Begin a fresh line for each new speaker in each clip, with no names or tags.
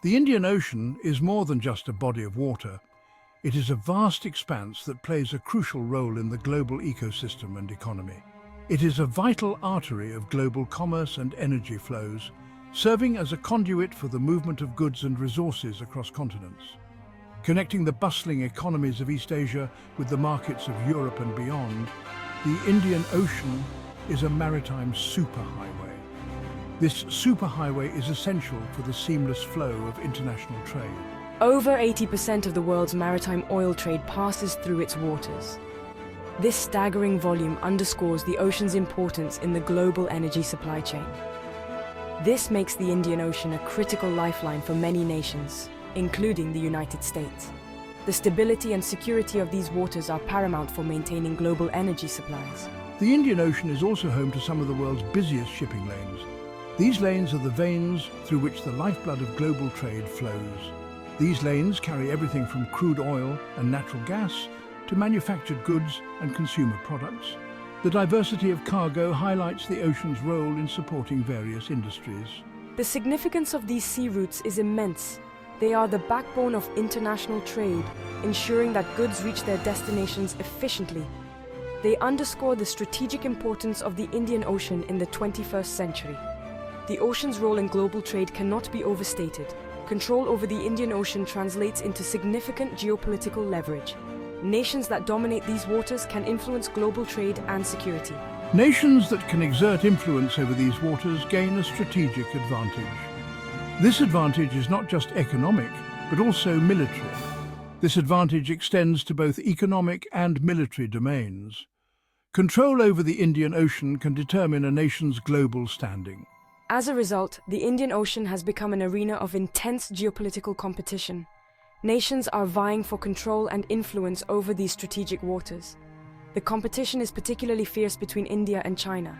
The Indian Ocean is more than just a body of water. It is a vast expanse that plays a crucial role in the global ecosystem and economy. It is a vital artery of global commerce and energy flows, serving as a conduit for the movement of goods and resources across continents. Connecting the bustling economies of East Asia with the markets of Europe and beyond, the Indian Ocean is a maritime superhighway. This superhighway is essential for the seamless flow of international trade.
Over 80% of the world's maritime oil trade passes through its waters. This staggering volume underscores the ocean's importance in the global energy supply chain. This makes the Indian Ocean a critical lifeline for many nations, including the United States. The stability and security of these waters are paramount for maintaining global energy supplies.
The Indian Ocean is also home to some of the world's busiest shipping lanes. These lanes are the veins through which the lifeblood of global trade flows. These lanes carry everything from crude oil and natural gas to manufactured goods and consumer products. The diversity of cargo highlights the ocean's role in supporting various industries.
The significance of these sea routes is immense. They are the backbone of international trade, ensuring that goods reach their destinations efficiently. They underscore the strategic importance of the Indian Ocean in the 21st century. The ocean's role in global trade cannot be overstated. Control over the Indian Ocean translates into significant geopolitical leverage. Nations that dominate these waters can influence global trade and security.
Nations that can exert influence over these waters gain a strategic advantage. This advantage is not just economic, but also military. This advantage extends to both economic and military domains. Control over the Indian Ocean can determine a nation's global standing.
As a result, the Indian Ocean has become an arena of intense geopolitical competition. Nations are vying for control and influence over these strategic waters. The competition is particularly fierce between India and China.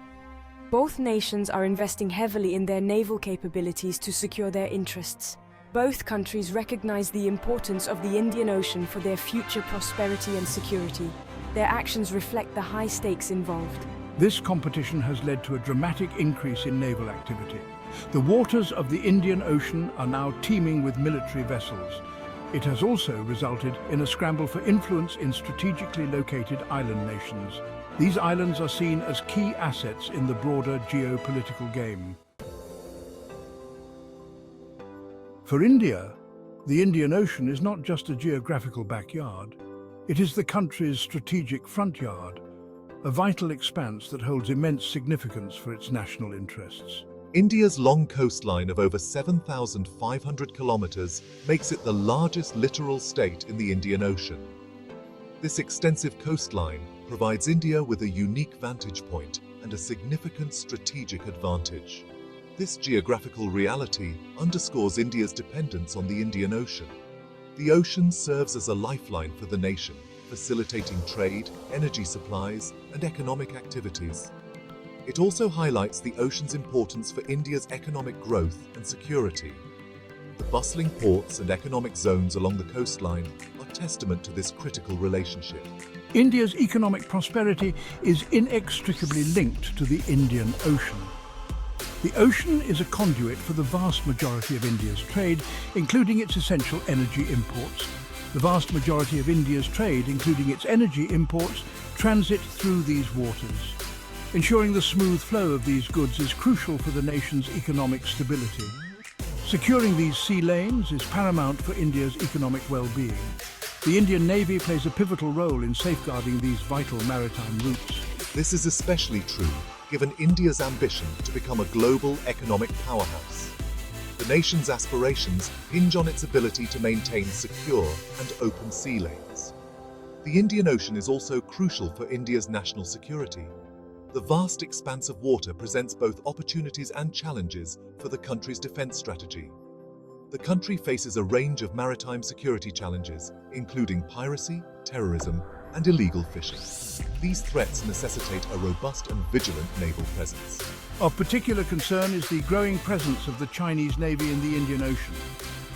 Both nations are investing heavily in their naval capabilities to secure their interests. Both countries recognize the importance of the Indian Ocean for their future prosperity and security. Their actions reflect the high stakes involved.
This competition has led to a dramatic increase in naval activity. The waters of the Indian Ocean are now teeming with military vessels. It has also resulted in a scramble for influence in strategically located island nations. These islands are seen as key assets in the broader geopolitical game. For India, the Indian Ocean is not just a geographical backyard. It is the country's strategic front yard, a vital expanse that holds immense significance for its national interests.
India's long coastline of over 7,500 kilometers makes it the largest littoral state in the Indian Ocean. This extensive coastline provides India with a unique vantage point and a significant strategic advantage. This geographical reality underscores India's dependence on the Indian Ocean. The ocean serves as a lifeline for the nation, facilitating trade, energy supplies, and economic activities. It also highlights the ocean's importance for India's economic growth and security. The bustling ports and economic zones along the coastline are testament to this critical relationship.
India's economic prosperity is inextricably linked to the Indian Ocean. The ocean is a conduit for the vast majority of India's trade, including its essential energy imports. The vast majority of India's trade, including its energy imports, transit through these waters. Ensuring the smooth flow of these goods is crucial for the nation's economic stability. Securing these sea lanes is paramount for India's economic well-being. The Indian Navy plays a pivotal role in safeguarding these vital maritime routes.
This is especially true given India's ambition to become a global economic powerhouse. The nation's aspirations hinge on its ability to maintain secure and open sea lanes. The Indian Ocean is also crucial for India's national security. The vast expanse of water presents both opportunities and challenges for the country's defense strategy. The country faces a range of maritime security challenges, including piracy, terrorism, and illegal fishing. These threats necessitate a robust and vigilant naval presence.
Of particular concern is the growing presence of the Chinese Navy in the Indian Ocean.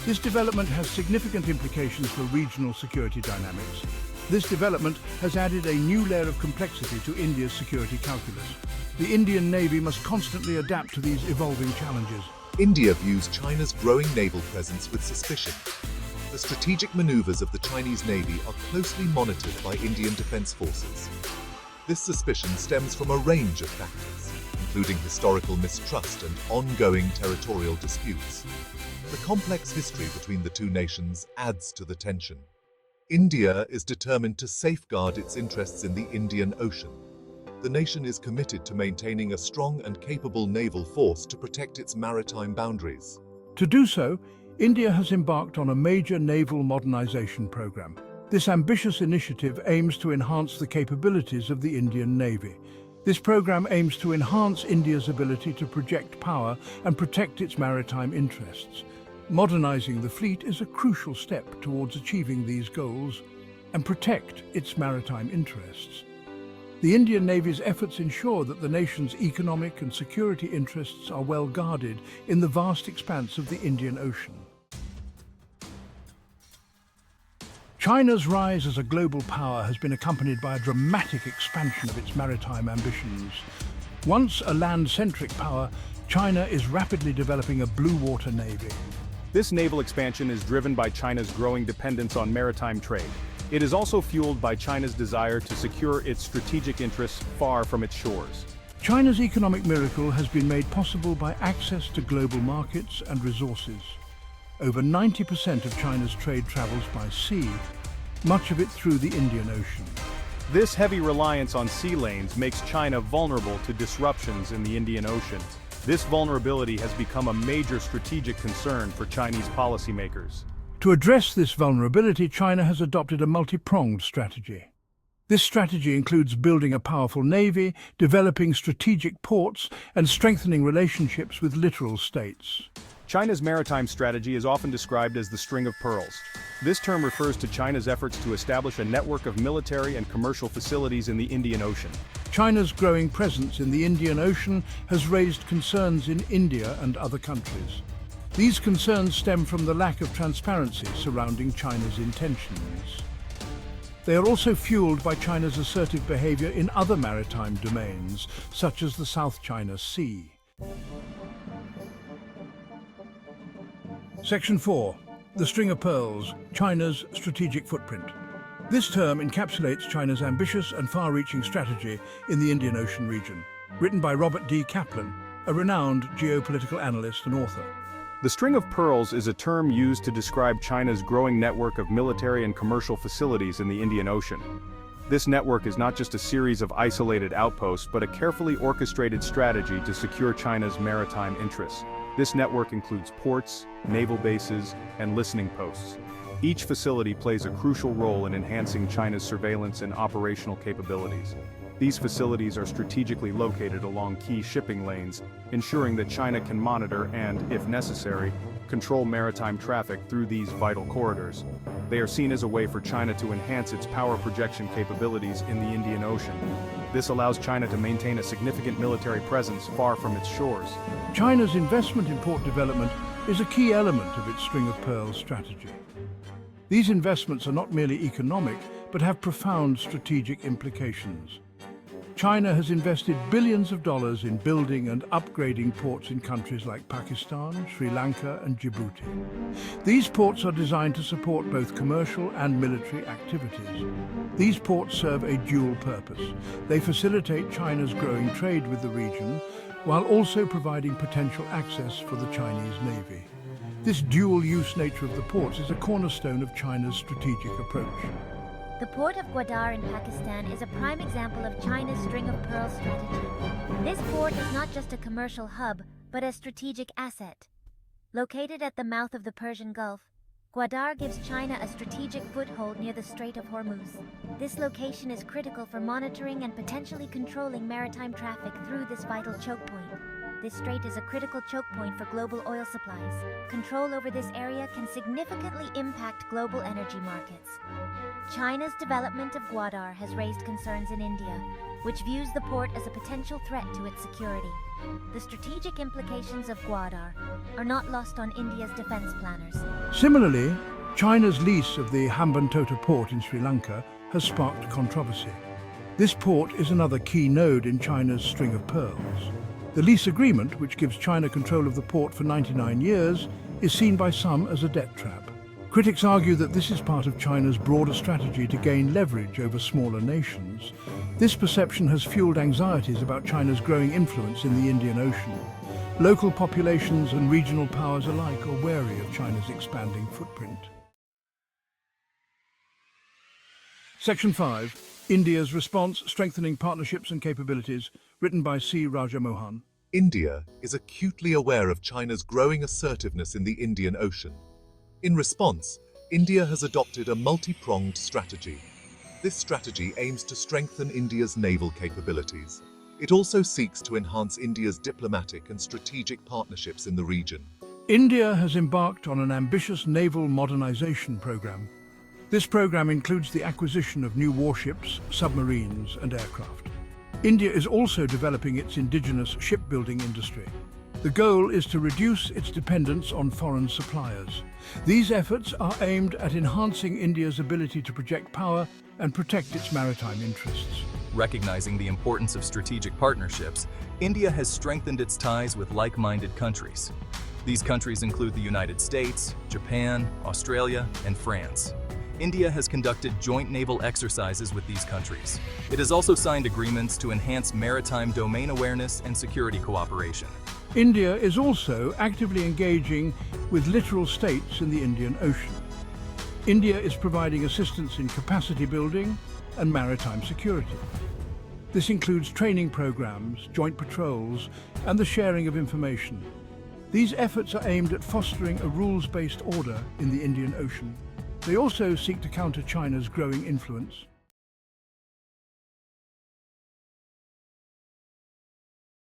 This development has significant implications for regional security dynamics. This development has added a new layer of complexity to India's security calculus. The Indian Navy must constantly adapt to these evolving challenges.
India views China's growing naval presence with suspicion. The strategic maneuvers of the Chinese Navy are closely monitored by Indian defense forces. This suspicion stems from a range of factors, including historical mistrust and ongoing territorial disputes. The complex history between the two nations adds to the tension. India is determined to safeguard its interests in the Indian Ocean. The nation is committed to maintaining a strong and capable naval force to protect its maritime boundaries.
To do so, India has embarked on a major naval modernization program. This ambitious initiative aims to enhance the capabilities of the Indian Navy. This program aims to enhance India's ability to project power and protect its maritime interests. Modernizing the fleet is a crucial step towards achieving these goals and protect its maritime interests. The Indian Navy's efforts ensure that the nation's economic and security interests are well guarded in the vast expanse of the Indian Ocean. China's rise as a global power has been accompanied by a dramatic expansion of its maritime ambitions. Once a land-centric power, China is rapidly developing a blue water navy.
This naval expansion is driven by China's growing dependence on maritime trade. It is also fueled by China's desire to secure its strategic interests far from its shores.
China's economic miracle has been made possible by access to global markets and resources. Over 90% of China's trade travels by sea, much of it through the Indian Ocean.
This heavy reliance on sea lanes makes China vulnerable to disruptions in the Indian Ocean. This vulnerability has become a major strategic concern for Chinese policymakers.
To address this vulnerability, China has adopted a multi-pronged strategy. This strategy includes building a powerful navy, developing strategic ports, and strengthening relationships with littoral states.
China's maritime strategy is often described as the string of pearls. This term refers to China's efforts to establish a network of military and commercial facilities in the Indian Ocean.
China's growing presence in the Indian Ocean has raised concerns in India and other countries. These concerns stem from the lack of transparency surrounding China's intentions. They are also fueled by China's assertive behavior in other maritime domains, such as the South China Sea. Section 4. The String of Pearls, China's Strategic Footprint. This term encapsulates China's ambitious and far-reaching strategy in the Indian Ocean region, written by Robert D. Kaplan, a renowned geopolitical analyst and author.
The String of Pearls is a term used to describe China's growing network of military and commercial facilities in the Indian Ocean. This network is not just a series of isolated outposts, but a carefully orchestrated strategy to secure China's maritime interests. This network includes ports, naval bases, and listening posts. Each facility plays a crucial role in enhancing China's surveillance and operational capabilities. These facilities are strategically located along key shipping lanes, ensuring that China can monitor and, if necessary, control maritime traffic through these vital corridors. They are seen as a way for China to enhance its power projection capabilities in the Indian Ocean. This allows China to maintain a significant military presence far from its shores.
China's investment in port development is a key element of its String of Pearls strategy. These investments are not merely economic, but have profound strategic implications. China has invested billions of dollars in building and upgrading ports in countries like Pakistan, Sri Lanka, and Djibouti. These ports are designed to support both commercial and military activities. These ports serve a dual purpose. They facilitate China's growing trade with the region, while also providing potential access for the Chinese Navy. This dual-use nature of the ports is a cornerstone of China's strategic approach.
The port of Gwadar in Pakistan is a prime example of China's String of Pearls strategy. This port is not just a commercial hub, but a strategic asset. Located at the mouth of the Persian Gulf, Gwadar gives China a strategic foothold near the Strait of Hormuz. This location is critical for monitoring and potentially controlling maritime traffic through this vital choke point. This strait is a critical choke point for global oil supplies. Control over this area can significantly impact global energy markets. China's development of Gwadar has raised concerns in India, which views the port as a potential threat to its security. The strategic implications of Gwadar are not lost on India's defense planners.
Similarly, China's lease of the Hambantota port in Sri Lanka has sparked controversy. This port is another key node in China's String of Pearls. The lease agreement, which gives China control of the port for 99 years, is seen by some as a debt trap. Critics argue that this is part of China's broader strategy to gain leverage over smaller nations. This perception has fueled anxieties about China's growing influence in the Indian Ocean. Local populations and regional powers alike are wary of China's expanding footprint. Section 5. India's Response, Strengthening Partnerships and Capabilities, written by C. Rajamohan.
India is acutely aware of China's growing assertiveness in the Indian Ocean. In response, India has adopted a multi-pronged strategy. This strategy aims to strengthen India's naval capabilities. It also seeks to enhance India's diplomatic and strategic partnerships in the region.
India has embarked on an ambitious naval modernization program. This program includes the acquisition of new warships, submarines, and aircraft. India is also developing its indigenous shipbuilding industry. The goal is to reduce its dependence on foreign suppliers. These efforts are aimed at enhancing India's ability to project power and protect its maritime interests.
Recognizing the importance of strategic partnerships, India has strengthened its ties with like-minded countries. These countries include the United States, Japan, Australia, and France. India has conducted joint naval exercises with these countries. It has also signed agreements to enhance maritime domain awareness and security cooperation.
India is also actively engaging with littoral states in the Indian Ocean. India is providing assistance in capacity building and maritime security. This includes training programs, joint patrols, and the sharing of information. These efforts are aimed at fostering a rules-based order in the Indian Ocean. They also seek to counter China's growing influence.